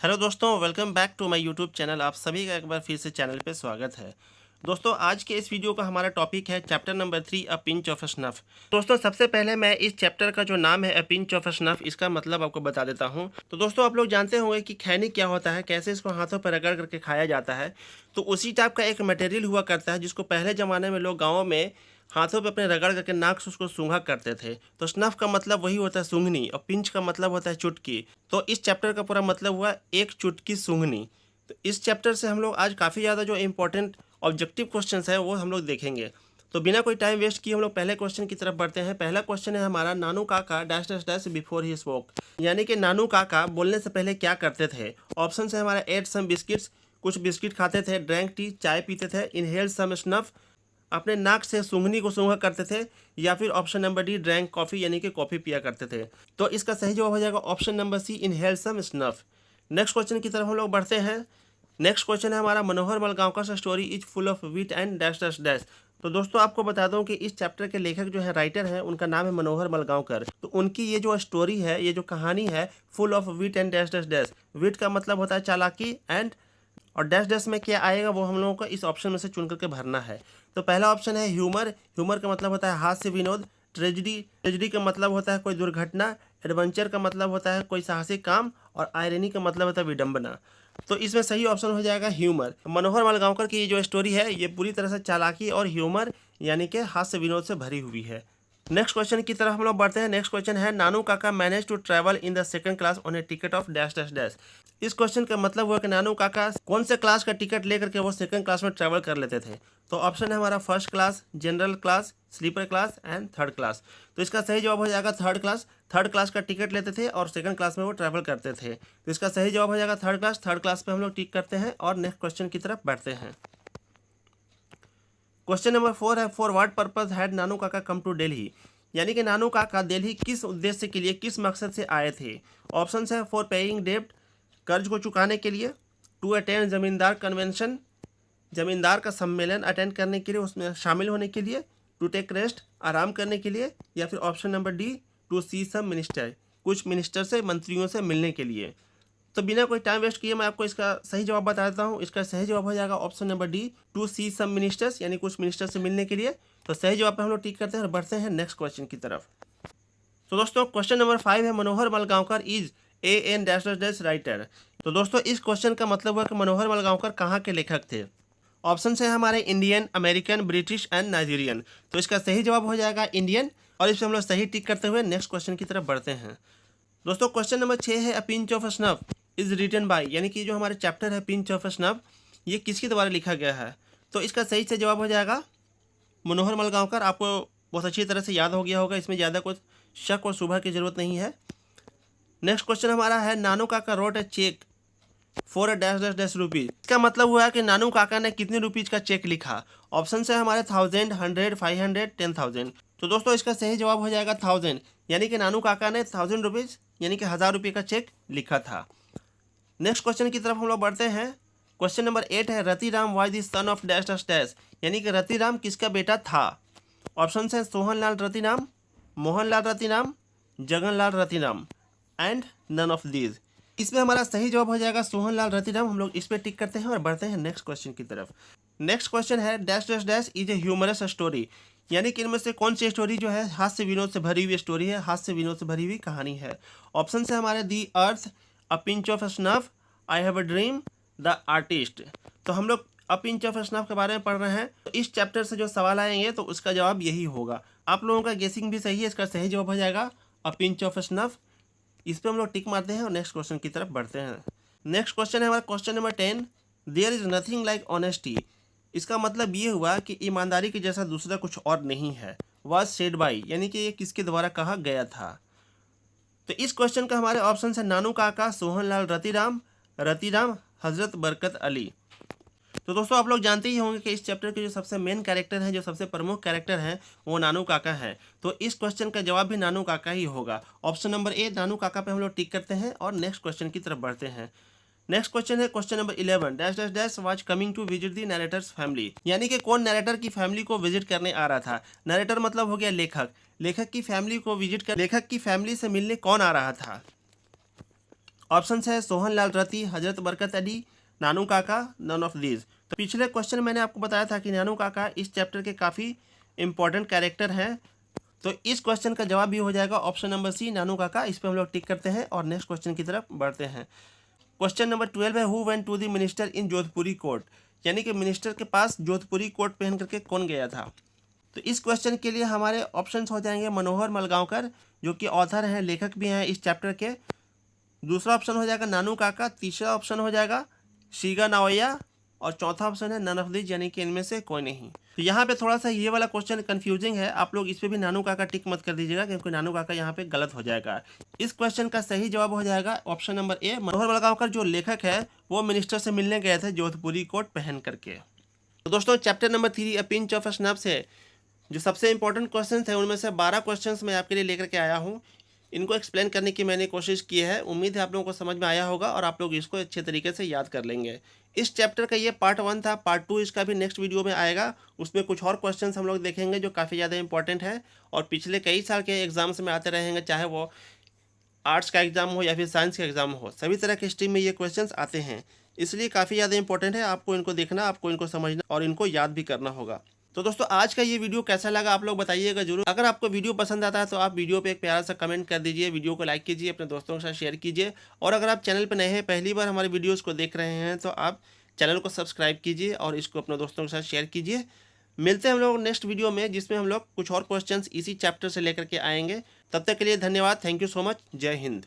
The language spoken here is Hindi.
हेलो दोस्तों, welcome back to my YouTube channel. आप सभी का एक बार फिर से चैनल पे स्वागत है। दोस्तों, आज के इस वीडियो का हमारा टॉपिक है chapter number 3 a pinch of snuff. दोस्तों, सबसे पहले मैं इस चैप्टर का जो नाम है अ पिंच ऑफ स्नफ, इसका मतलब आपको बता देता हूँ। तो दोस्तों, आप लोग जानते होंगे कि खैनी क्या होता है, कैसे इसको हाथों पर रगड़ करके खाया जाता है। तो उसी टाइप का एक मटेरियल हुआ करता है जिसको पहले ज़माने में लोग गाँवों में हाथों पे अपने रगड़ करके नाक से उसको सूंघा करते थे। तो स्नफ का मतलब वही होता है सूंघनी, और पिंच का मतलब होता है चुटकी। तो इस चैप्टर का पूरा मतलब हुआ एक चुटकी सूंघनी। तो इस चैप्टर से हम लोग आज काफ़ी ज़्यादा जो इंपॉर्टेंट ऑब्जेक्टिव क्वेश्चंस है वो हम लोग देखेंगे। तो बिना कोई टाइम वेस्ट किए हम लोग पहले क्वेश्चन की तरफ बढ़ते हैं। पहला क्वेश्चन है हमारा, नानू काका dash dash dash before he spoke, यानी कि नानू काका बोलने से पहले क्या करते थे। ऑप्शन है हमारा, एट सम बिस्किट्स, कुछ बिस्किट खाते थे, ड्रैंक टी, चाय पीते थे, इनहेल सम स्नफ, अपने नाक से सूंघनी को सूंघा करते थे, या फिर option number D, drank coffee, यानी कि कॉफ़ी पिया करते थे। तो इसका सही जवाब हो जाएगा ऑप्शन नंबर सी, इनहेल सम स्नफ। नेक्स्ट क्वेश्चन की तरफ हम लोग बढ़ते हैं। नेक्स्ट क्वेश्चन है हमारा, मनोहर मलगांवकर का story is full of wit and dash dash dash. तो दोस्तों, आपको बता दूं कि इस चैप्टर के लेखक जो है, राइटर है, उनका नाम है मनोहर मलगांवकर। तो उनकी ये जो स्टोरी है, ये जो कहानी है, full of wit and dash dash dash. Wit का मतलब होता है चालाकी, एंड और डैश डैश में क्या आएगा वो हम लोगों को इस ऑप्शन में से चुन करके भरना है। तो पहला ऑप्शन है ह्यूमर। ह्यूमर का मतलब होता है हास्य विनोद। ट्रेजिडी, ट्रेजिडी का मतलब होता है कोई दुर्घटना। एडवेंचर का मतलब होता है कोई साहसिक काम। और आयरनी का मतलब होता है विडंबना। तो इसमें सही ऑप्शन हो जाएगा ह्यूमर। मनोहर मालगांवकर की ये जो स्टोरी है, ये पूरी तरह से चालाकी और ह्यूमर यानी कि हास्य विनोद से भरी हुई है। नेक्स्ट क्वेश्चन की तरफ हम लोग बढ़ते हैं। नेक्स्ट क्वेश्चन है, Nanu Kaka manage to travel in the second class on a ticket of dash dash dash. इस क्वेश्चन का मतलब हुआ कि नानू काका कौन से क्लास का टिकट लेकर के वो सेकंड क्लास में ट्रैवल कर लेते थे। तो ऑप्शन है हमारा, first class, general class, sleeper class and third class. तो इसका सही जवाब हो जाएगा थर्ड क्लास। थर्ड क्लास का टिकट लेते थे और सेकंड क्लास में वो ट्रैवल करते थे। तो इसका सही जवाब हो जाएगा थर्ड क्लास। थर्ड क्लास पे हम लोग टिक करते हैं और नेक्स्ट क्वेश्चन की तरफ बढ़ते हैं। क्वेश्चन नंबर 4 है, फॉर व्हाट पर्पज हैड नानू काका कम टू दिल्ली, यानी कि नानू काका दिल्ली किस उद्देश्य के लिए, किस मकसद से आए थे। ऑप्शन है, फॉर पेइंग डेब्ट, कर्ज को चुकाने के लिए। टू अटेंड जमींदार कन्वेंशन, जमींदार का सम्मेलन अटेंड करने के लिए, उसमें शामिल होने के लिए। टू टेक रेस्ट, आराम करने के लिए। या फिर option number D, to see some minister, कुछ मिनिस्टर से, मंत्रियों से मिलने के लिए। तो बिना कोई टाइम वेस्ट किए मैं आपको इसका सही जवाब बता देता हूँ। इसका सही जवाब हो जाएगा option number D, to see some ministers, यानी कुछ मिनिस्टर से मिलने के लिए। तो सही जवाब पे हम लोग टिक करते हैं और बढ़ते हैं नेक्स्ट क्वेश्चन की तरफ। तो दोस्तों, क्वेश्चन नंबर 5 है, Manohar Malgaonkar is a an dash dash dash writer. तो दोस्तों, इस क्वेश्चन का मतलब हुआ कि मनोहर मलगांवकर कहाँ के लेखक थे। ऑप्शन है हमारे, Indian, American, British and Nigerian. तो इसका सही जवाब हो जाएगा इंडियन, और इस पर हम लोग सही टिक करते हुए नेक्स्ट क्वेश्चन की तरफ बढ़ते हैं। दोस्तों, क्वेश्चन नंबर 6 है, a pinch of snuff is written by, यानी कि जो हमारे चैप्टर है पिंच ऑफ स्नफ, ये किसके द्वारा लिखा गया है। तो इसका सही से जवाब हो जाएगा मनोहर मलगांवकर। आपको बहुत अच्छी तरह से याद हो गया होगा, इसमें ज़्यादा कुछ शक और शुबह की जरूरत नहीं है। नेक्स्ट क्वेश्चन हमारा है, Nanu Kaka wrote a cheque for a dash dash dash rupees. इसका मतलब हुआ है कि नानू काका ने कितने रुपीज का चेक लिखा। ऑप्शन है हमारे, 1000, 100, 500, 10,000। तो दोस्तों, इसका सही जवाब हो जाएगा 1000, यानी कि नानू काका ने 1000 रुपीज, यानी कि 1000 रुपये का चेक लिखा था। नेक्स्ट क्वेश्चन की तरफ हम लोग बढ़ते हैं। क्वेश्चन नंबर 8 है, Ratiram was the son of dash dash dash, यानी कि रतिराम किसका बेटा था। ऑप्शन है, Sohanlal Ratiram, Mohanlal Ratiram, Jaganlal Ratiram and none of these. इसमें हमारा सही जवाब हो जाएगा सोहनलाल रतिराम। हम लोग इस पर टिक करते हैं और बढ़ते हैं नेक्स्ट क्वेश्चन की तरफ। नेक्स्ट क्वेश्चन है, dash dash dash is a humorous story, यानी कि इनमें से कौन सी स्टोरी जो है हास्य विनोद से भरी हुई स्टोरी है, हास्य विनोद से भरी हुई कहानी है। ऑप्शन है हमारे, the earth, a pinch of snuff, I have a dream, the artist. तो हम लोग अ पिंच ऑफ स्नफ के बारे में पढ़ रहे हैं। तो इस चैप्टर से जो सवाल आएंगे तो उसका जवाब यही होगा। आप लोगों का गेसिंग भी सही है, इसका सही जवाब हो जाएगा अ पिंच ऑफ स्नफ। इस पर हम लोग टिक मारते हैं और नेक्स्ट क्वेश्चन की तरफ बढ़ते हैं। नेक्स्ट क्वेश्चन है हमारा question number 10, there is nothing like honesty. इसका मतलब ये हुआ कि ईमानदारी के जैसा दूसरा कुछ और नहीं है। वाज सेड बाई, यानी कि ये किसके द्वारा कहा गया था। तो इस क्वेश्चन का हमारे ऑप्शन है, नानू काका, सोहनलाल रतिराम, रतिराम, हजरत बरकत अली। तो दोस्तों, आप लोग जानते ही होंगे कि इस चैप्टर के जो सबसे मेन कैरेक्टर हैं, जो सबसे प्रमुख कैरेक्टर हैं, वो नानू काका है। तो इस क्वेश्चन का जवाब भी नानू काका ही होगा। ऑप्शन नंबर ए, नानू काका पे हम लोग टिक करते हैं और नेक्स्ट क्वेश्चन की तरफ बढ़ते हैं। नेक्स्ट क्वेश्चन है question number 11, dash dash dash was coming to visit the narrator's family, यानी कि कौन नरेटर की फैमिली को विजिट करने आ रहा था। नरेटर मतलब हो गया लेखक। लेखक की फैमिली को विजिट कर, लेखक की फैमिली से मिलने कौन आ रहा था। ऑप्शन है सोहन लाल रती, हजरत बरकत अली, नानू काका, नन ऑफ दीज। तो पिछले क्वेश्चन मैंने आपको बताया था कि नानू काका इस चैप्टर के काफ़ी इंपॉर्टेंट कैरेक्टर हैं। तो इस क्वेश्चन का जवाब भी हो जाएगा ऑप्शन नंबर सी, नानू काका। इस पर हम लोग टिक करते हैं और नेक्स्ट क्वेश्चन की तरफ बढ़ते हैं। क्वेश्चन नंबर 12 है, who went to the minister in Jodhpuri coat, यानी कि मिनिस्टर के पास जोधपुरी कोट पहन करके कौन गया था। तो इस क्वेश्चन के लिए हमारे ऑप्शंस हो जाएंगे मनोहर मलगांवकर, जो कि ऑथर हैं, लेखक भी हैं इस चैप्टर के। दूसरा ऑप्शन हो जाएगा नानू काका, तीसरा ऑप्शन हो जाएगा शीगा नावैया, और चौथा ऑप्शन है नन ऑफ दीज, यानी कि इनमें से कोई नहीं। तो यहाँ पे थोड़ा सा ये वाला क्वेश्चन कंफ्यूजिंग है, आप लोग इस पे भी नानू काका टिक मत कर दीजिएगा, क्योंकि नानू काका यहाँ पे गलत हो जाएगा। इस क्वेश्चन का सही जवाब हो जाएगा ऑप्शन नंबर ए, मनोहर मलगांवकर जो लेखक है वो मिनिस्टर से मिलने गए थे जोधपुरी कोट पहन करके। तो दोस्तों chapter number 3 a pinch of snuff से जो सबसे इंपॉर्टेंट क्वेश्चन है उनमें से 12 क्वेश्चन मैं आपके लिए लेकर के आया हूँ। इनको एक्सप्लेन करने की मैंने कोशिश की है। उम्मीद है आप लोगों को समझ में आया होगा और आप लोग इसको अच्छे तरीके से याद कर लेंगे। इस चैप्टर का ये पार्ट 1 था। पार्ट 2 इसका भी नेक्स्ट वीडियो में आएगा। उसमें कुछ और क्वेश्चंस हम लोग देखेंगे जो काफ़ी ज़्यादा इंपॉर्टेंट है और पिछले कई साल के एग्जाम्स में आते रहेंगे, चाहे वो आर्ट्स का एग्जाम हो या फिर साइंस का एग्जाम हो, सभी तरह के स्ट्रीम में ये क्वेश्चंस आते हैं। इसलिए काफ़ी ज़्यादा इंपॉर्टेंट है, आपको इनको देखना, आपको इनको समझना और इनको याद भी करना होगा। तो दोस्तों आज का ये वीडियो कैसा लगा आप लोग बताइएगा जरूर। अगर आपको वीडियो पसंद आता है तो आप वीडियो पे एक प्यारा सा कमेंट कर दीजिए, वीडियो को लाइक कीजिए, अपने दोस्तों के साथ शेयर कीजिए। और अगर आप चैनल पर नए हैं, पहली बार हमारे वीडियोज़ को देख रहे हैं, तो आप चैनल को सब्सक्राइब कीजिए और इसको अपने दोस्तों के साथ शेयर कीजिए। मिलते हैं हम लोग नेक्स्ट वीडियो में, जिसमें हम लोग कुछ और क्वेश्चंस इसी चैप्टर से लेकर के आएंगे। तब तक के लिए धन्यवाद। Thank you so much. जय हिंद।